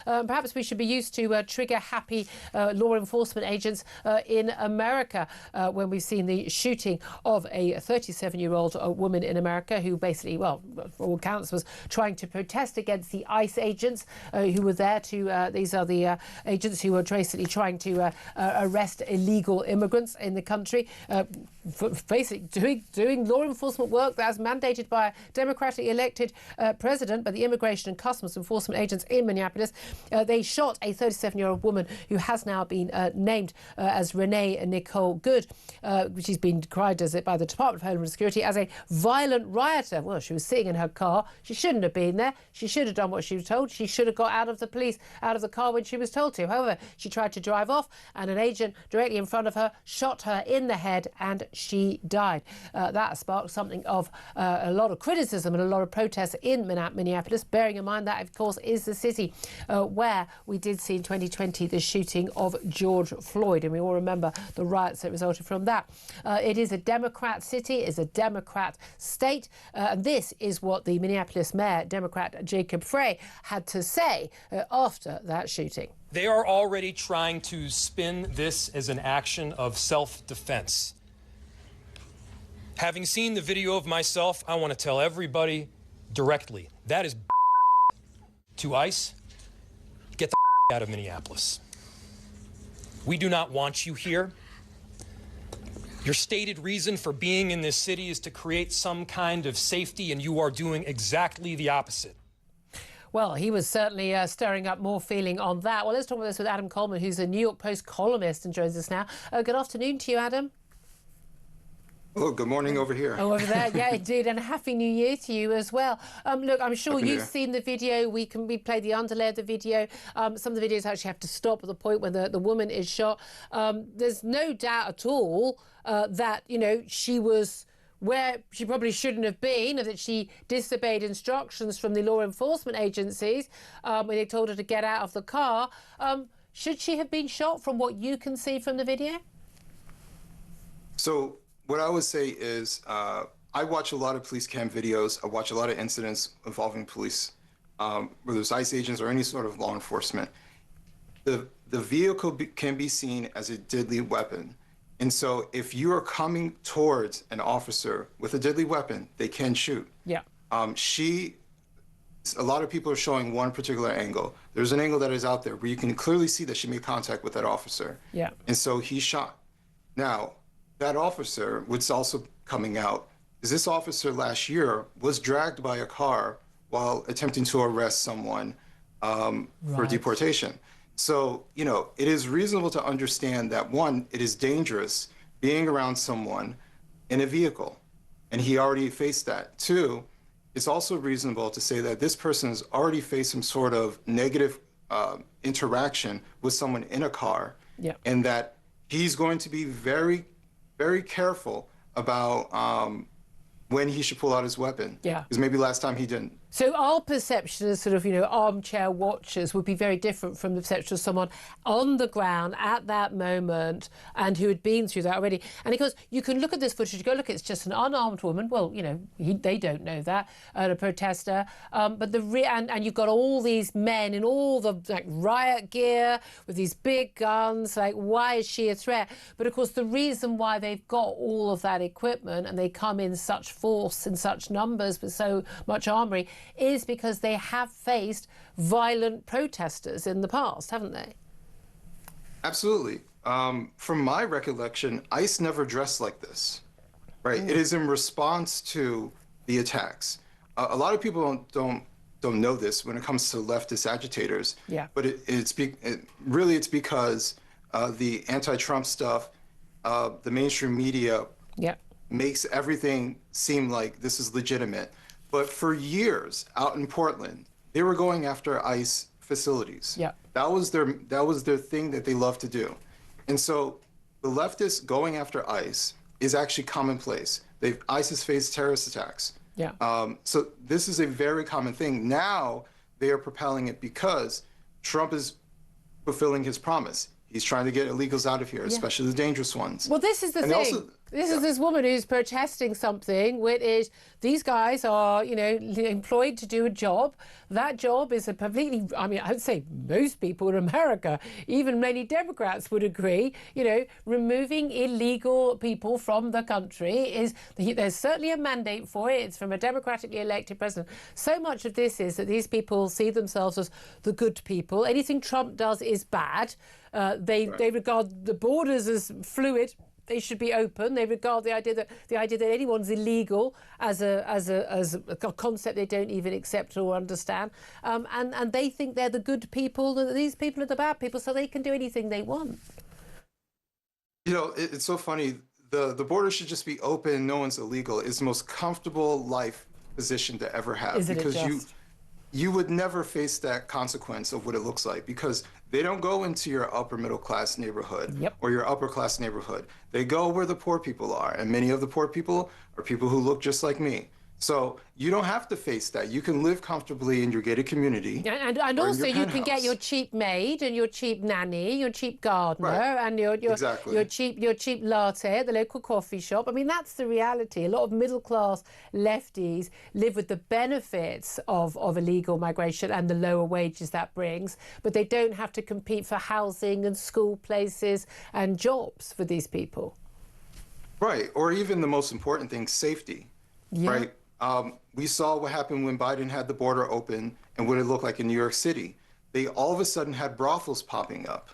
Perhaps we should be used to trigger-happy law enforcement agents in America when we've seen the shooting of a 37-year-old woman in America who basically, well, for all counts, was trying to protest against the ICE agents who were there to, these are the agents who were basically trying to arrest illegal immigrants in the country, basically doing law enforcement work that's mandated by a democratically elected president, by the Immigration and Customs Enforcement agents in Minneapolis. They shot a 37-year-old woman who has now been named as Renee Nicole Good. She's been decried by the Department of Homeland Security as a violent rioter. Well, she was sitting in her car. She shouldn't have been there. She should have done what she was told. She should have got out of the car when she was told to. However, she tried to drive off and an agent directly in front of her shot her in the head and she died. That sparked something of a lot of criticism and a lot of protests in Minneapolis, bearing in mind that, of course, is the city where we did see in 2020 the shooting of George Floyd, and we all remember the riots that resulted from that. It is a Democrat city, it is a Democrat state, and this is what the Minneapolis mayor, Democrat Jacob Frey, had to say after that shooting. They are already trying to spin this as an action of self-defense. Having seen the video of myself, I want to tell everybody directly, that is to ICE. Get the out of Minneapolis. We do not want you here. Your stated reason for being in this city is to create some kind of safety, and you are doing exactly the opposite. Well, he was certainly stirring up more feeling on that. Well, let's talk about this with Adam Coleman, who's a New York Post columnist and joins us now. Good afternoon to you, Adam. Oh, good morning over here. Oh, over there, yeah, indeed, and a happy New Year to you as well. Look, I'm sure you've seen the video. We played the underlay of the video. Some of the videos actually have to stop at the point when the woman is shot. There's no doubt at all that, you know, she was where she probably shouldn't have been, or that she disobeyed instructions from the law enforcement agencies when they told her to get out of the car. Should she have been shot from what you can see from the video? So what I would say is I watch a lot of police cam videos. I watch a lot of incidents involving police, whether it's ICE agents or any sort of law enforcement. The vehicle can be seen as a deadly weapon. And so if you are coming towards an officer with a deadly weapon, they can shoot. Yeah. A lot of people are showing one particular angle. There's an angle that is out there where you can clearly see that she made contact with that officer. Yeah. And so he shot. Now, that officer, what's also coming out, is this officer last year was dragged by a car while attempting to arrest someone for deportation. So, you know, it is reasonable to understand that, one, it is dangerous being around someone in a vehicle, and he already faced that. Two, it's also reasonable to say that this person has already faced some sort of negative interaction with someone in a car, and that he's going to be very, very careful about when he should pull out his weapon. Yeah. Because maybe last time he didn't. So our perception as sort of, you know, armchair watchers would be very different from the perception of someone on the ground at that moment and who had been through that already. And because you can look at this footage, you go, look, it's just an unarmed woman. Well, you know, they don't know that, a protester. But and you've got all these men in all the like riot gear with these big guns. Like, why is she a threat? But of course, the reason why they've got all of that equipment and they come in such force and such numbers with so much armory is because they have faced violent protesters in the past, haven't they? Absolutely. From my recollection, ICE never dressed like this, right? It is in response to the attacks. A lot of people don't know this when it comes to leftist agitators. Yeah. But it's because the anti-Trump stuff, the mainstream media makes everything seem like this is legitimate. But for years out in Portland, they were going after ICE facilities. Yeah. That was their thing that they love to do. And so the leftists going after ICE is actually commonplace. ICE has faced terrorist attacks. Yeah. So this is a very common thing. Now they are propelling it because Trump is fulfilling his promise. He's trying to get illegals out of here, especially the dangerous ones. Well, this is the thing. This is this woman who's protesting something, which is these guys are, you know, employed to do a job. That job is a completely, I mean, I would say most people in America, even many Democrats would agree, you know, removing illegal people from the country is, there's certainly a mandate for it. It's from a democratically elected president. So much of this is that these people see themselves as the good people. Anything Trump does is bad. They regard the borders as fluid. They should be open. They regard the idea that anyone's illegal as a concept they don't even accept or understand, and they think they're the good people, and these people are the bad people, so they can do anything they want. You know, it's so funny. The border should just be open. No one's illegal. It's the most comfortable life position to ever have, because you would never face that consequence of what it looks like, because they don't go into your upper middle class neighborhood or your upper class neighborhood. They go where the poor people are, and many of the poor people are people who look just like me. So you don't have to face that. You can live comfortably in your gated community. And also you can get your cheap maid and your cheap nanny, your cheap gardener, and your cheap latte at the local coffee shop. I mean, that's the reality. A lot of middle class lefties live with the benefits of illegal migration and the lower wages that brings, but they don't have to compete for housing and school places and jobs for these people. Right, or even the most important thing, safety, right? We saw what happened when Biden had the border open and what it looked like in New York City. They all of a sudden had brothels popping up,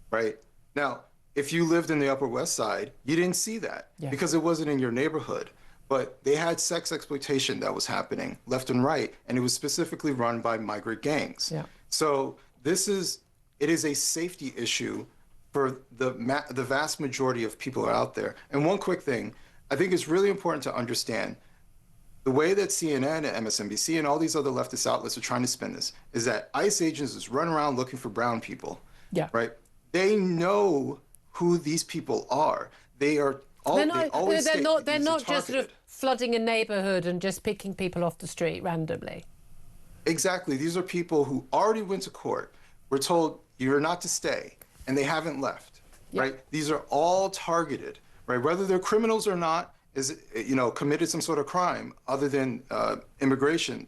right? Now, if you lived in the Upper West Side, you didn't see that because it wasn't in your neighborhood. But they had sex exploitation that was happening left and right, and it was specifically run by migrant gangs. So it is a safety issue for the vast majority of people out there. And one quick thing, I think it's really important to understand the way that CNN and MSNBC and all these other leftist outlets are trying to spin this is that ICE agents just run around looking for brown people, right? They know who these people are. They're not just sort of flooding a neighborhood and just picking people off the street randomly. Exactly. These are people who already went to court, were told you're not to stay, and they haven't left, right? These are all targeted, right? Whether they're criminals or not, committed some sort of crime other than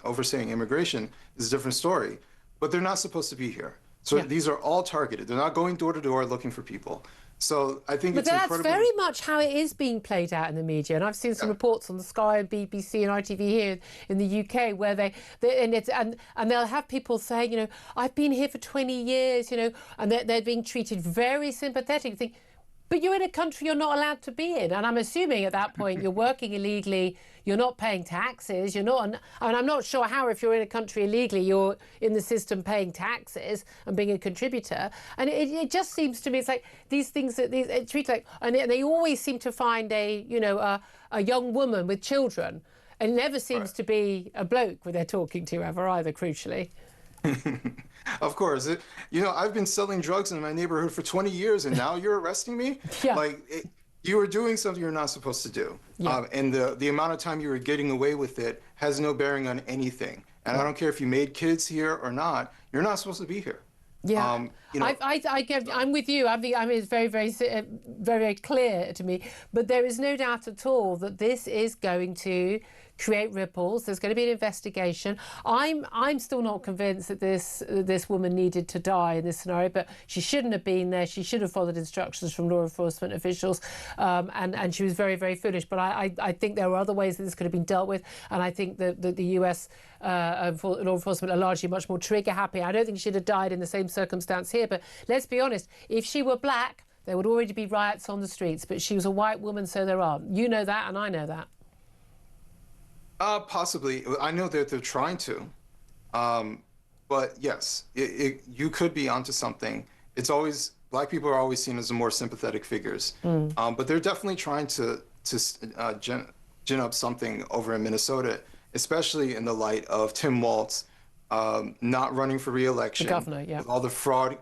overstaying immigration is a different story, but they're not supposed to be here. So these are all targeted. They're not going door to door looking for people. So I think it's incredible. But that's very much how it is being played out in the media. And I've seen some reports on the Sky and BBC and ITV here in the UK where and they'll have people saying, you know, I've been here for 20 years, you know, and they're being treated very sympathetic. But you're in a country you're not allowed to be in. And I'm assuming at that point you're working illegally, you're not paying taxes, I'm not sure how, if you're in a country illegally, you're in the system paying taxes and being a contributor. And it just seems to me, it's like these things that treat like, and they always seem to find a young woman with children. And it never seems to be a bloke where they're talking to ever either, crucially. Of course. I've been selling drugs in my neighborhood for 20 years, and now you're arresting me? You are doing something you're not supposed to do. And the amount of time you were getting away with it has no bearing on anything. And I don't care if you made kids here or not, you're not supposed to be here. I'm with you. I mean, it's very, very, very, very clear to me. But there is no doubt at all that this is going to create ripples. There's going to be an investigation. I'm still not convinced that this woman needed to die in this scenario, but she shouldn't have been there. She should have followed instructions from law enforcement officials, and she was very, very foolish. But I think there were other ways that this could have been dealt with, and I think that the US law enforcement are largely much more trigger happy. I don't think she should have died in the same circumstance here, but let's be honest, if she were black, there would already be riots on the streets, but she was a white woman, so there aren't. You know that, and I know that. Possibly. I know that they're trying to. But yes, you could be onto something. It's always, black people are always seen as the more sympathetic figures. But they're definitely trying to gin up something over in Minnesota, especially in the light of Tim Walz not running for re-election. The governor, with all the fraud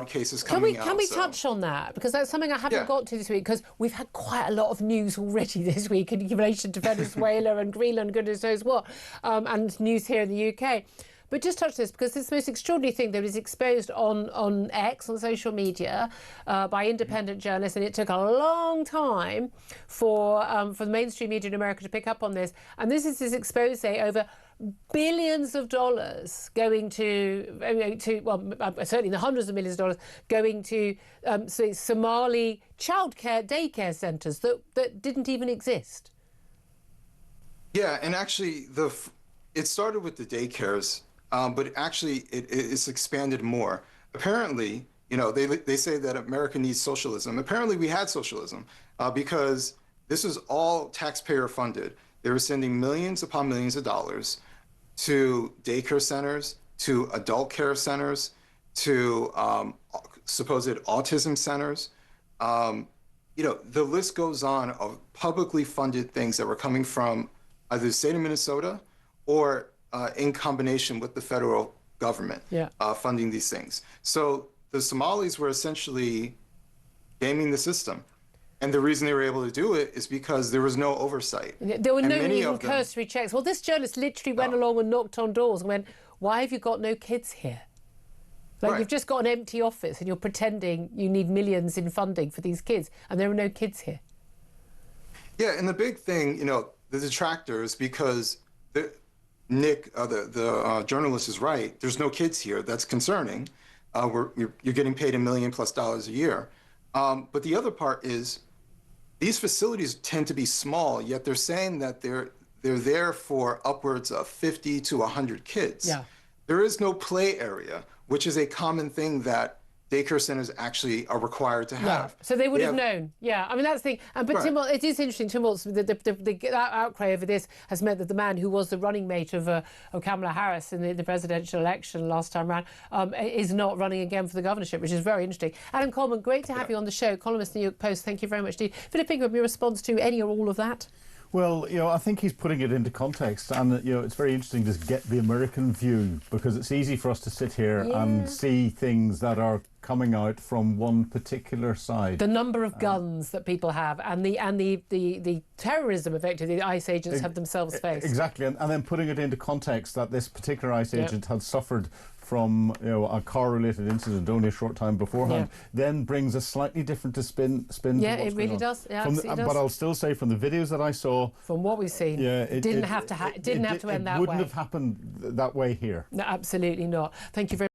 cases coming out. Can we touch on that? Because that's something I haven't got to this week, because we've had quite a lot of news already this week in relation to Venezuela and Greenland, goodness knows what, and news here in the UK. But just touch this, because this most extraordinary thing that is exposed on X, on social media, by independent journalists, and it took a long time for the mainstream media in America to pick up on this. And this is this expose over billions of dollars going to certainly the hundreds of millions of dollars going to Somali childcare daycare centres that didn't even exist. Yeah, and actually it started with the daycares, but actually it's expanded more. Apparently, you know, they say that America needs socialism. Apparently we had socialism because this is all taxpayer funded. They were sending millions upon millions of dollars to daycare centers, to adult care centers, to supposed autism centers. You know, the list goes on of publicly funded things that were coming from either the state of Minnesota or in combination with the federal government funding these things. So the Somalis were essentially gaming the system. And the reason they were able to do it is because there was no oversight. There were no even cursory checks. Well, this journalist literally went along and knocked on doors and went, why have you got no kids here? Like, you've just got an empty office and you're pretending you need millions in funding for these kids, and there are no kids here. Yeah, and the big thing, you know, the detractors, because Nick, the journalist, is right. There's no kids here. That's concerning. You're getting paid $1 million+ a year. But the other part is these facilities tend to be small, yet they're saying that they're there for upwards of 50 to 100 kids. Yeah. There is no play area, which is a common thing that daycare centers actually are required to have. Yeah. So they would have known. Yeah, I mean, that's the thing. But Tim, it is interesting, Tim Waltz, that outcry over this has meant that the man who was the running mate of Kamala Harris in the presidential election last time around is not running again for the governorship, which is very interesting. Adam Coleman, great to have you on the show, columnist in the New York Post. Thank you very much indeed. Philip Ingram, your response to any or all of that? Well, you know, I think he's putting it into context, and, you know, it's very interesting to get the American view, because it's easy for us to sit here and see things that are coming out from one particular side. The number of guns that people have, and the terrorism, effectively, the ICE agents have themselves faced. Exactly, and then putting it into context that this particular ICE agent had suffered from, you know, a car-related incident only a short time beforehand, then brings a slightly different spin. Yeah, it really does. Yeah, absolutely does. But I'll still say, from the videos that I saw, from what we've seen, it didn't have to end that way. It wouldn't have happened that way here. No, absolutely not. Thank you very much.